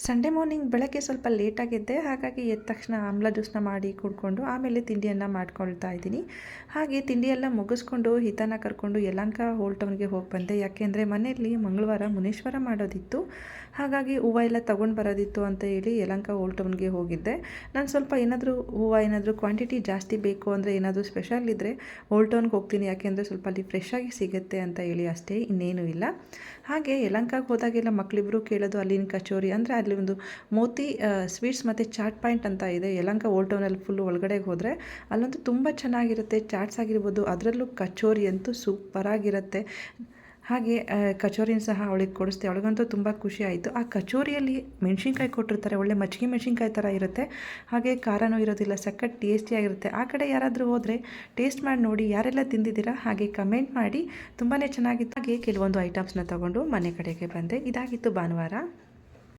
Sunday morning ಬೆಳಗ್ಗೆ ಸ್ವಲ್ಪ ಲೇಟಾಗಿದ್ದೆ, ಹಾಗಾಗಿ ಎದ್ದ ತಕ್ಷಣ ಆಮ್ಲ ಜ್ಯೂಸನ್ನ ಮಾಡಿ ಕುಡ್ಕೊಂಡು ಆಮೇಲೆ ತಿಂಡಿಯನ್ನು ಮಾಡ್ಕೊಳ್ತಾ ಇದ್ದೀನಿ. ಹಾಗೆ ತಿಂಡಿಯೆಲ್ಲ ಮುಗಿಸ್ಕೊಂಡು ಹಿತನ ಕರ್ಕೊಂಡು ಯಲಹಂಕ ಓಲ್ಡ್ ಟೌನ್ಗೆ ಹೋಗಿ ಬಂದೆ. ಯಾಕೆಂದರೆ ಮನೆಯಲ್ಲಿ ಮಂಗಳವಾರ ಮುನೀಶ್ವರ ಮಾಡೋದಿತ್ತು, ಹಾಗಾಗಿ ಹೂವು ಎಲ್ಲ ತೊಗೊಂಡು ಬರೋದಿತ್ತು ಅಂತ ಹೇಳಿ ಯಲಹಂಕ ಓಲ್ಡ್ ಟೌನ್ಗೆ ಹೋಗಿದ್ದೆ. ನಾನು ಸ್ವಲ್ಪ ಏನಾದರೂ ಕ್ವಾಂಟಿಟಿ ಜಾಸ್ತಿ ಬೇಕು ಅಂದರೆ ಏನಾದರೂ ಸ್ಪೆಷಲ್ ಇದ್ದರೆ ಓಲ್ಡ್ ಟೌನ್ಗೆ ಹೋಗ್ತೀನಿ, ಯಾಕೆಂದರೆ ಸ್ವಲ್ಪ ಅಲ್ಲಿ ಫ್ರೆಶ್ಶಾಗಿ ಸಿಗುತ್ತೆ ಅಂತ ಹೇಳಿ ಅಷ್ಟೇ, ಇನ್ನೇನು ಇಲ್ಲ. ಹಾಗೆ ಯಲಹಂಕಕ್ಕೆ ಹೋದಾಗೆಲ್ಲ ಮಕ್ಕಳಿಬ್ಬರು ಕೇಳೋದು ಅಲ್ಲಿನ ಕಚೋರಿ, ಅಂದರೆ ಅಲ್ಲಿ ಒಂದು ಮೋತಿ ಸ್ವೀಟ್ಸ್ ಮತ್ತು ಚಾಟ್ ಪಾಯಿಂಟ್ ಅಂತ ಇದೆ ಯಲಹಂಕ ಓಲ್ಡ್ ಟೌನಲ್ಲಿ. ಫುಲ್ಲು ಒಳಗಡೆಗೆ ಹೋದರೆ ಅಲ್ಲಂತೂ ತುಂಬ ಚೆನ್ನಾಗಿರುತ್ತೆ, ಚಾಟ್ಸ್ ಆಗಿರ್ಬೋದು, ಅದರಲ್ಲೂ ಕಚೋರಿ ಅಂತೂ ಸೂಪರಾಗಿರುತ್ತೆ. ಹಾಗೆ ಕಚೋರಿನ ಸಹ ಅವಳಿಗೆ ಕೊಡಿಸ್ದೆ, ಅವಳಿಗಂತೂ ತುಂಬ ಖುಷಿ ಆಯಿತು. ಆ ಕಚೋರಿಯಲ್ಲಿ ಮೆಣಸಿನ್ಕಾಯಿ ಕೊಟ್ಟಿರ್ತಾರೆ, ಒಳ್ಳೆ ಮಜ್ಜಿಗೆ ಮೆಣಸಿನ್ಕಾಯಿ ಥರ ಇರುತ್ತೆ, ಹಾಗೆ ಖಾರನೂ ಇರೋದಿಲ್ಲ, ಸಖತ್ ಟೇಸ್ಟಿಯಾಗಿರುತ್ತೆ. ಆ ಕಡೆ ಯಾರಾದರೂ ಹೋದರೆ ಟೇಸ್ಟ್ ಮಾಡಿ ನೋಡಿ, ಯಾರೆಲ್ಲ ತಿಂದಿದ್ದೀರಾ ಹಾಗೆ ಕಮೆಂಟ್ ಮಾಡಿ. ತುಂಬಾ ಚೆನ್ನಾಗಿತ್ತು. ಹಾಗೆ ಕೆಲವೊಂದು ಐಟಮ್ಸ್ನ ತೊಗೊಂಡು ಮನೆ ಕಡೆಗೆ ಬಂದೆ. ಇದಾಗಿತ್ತು ಭಾನುವಾರ.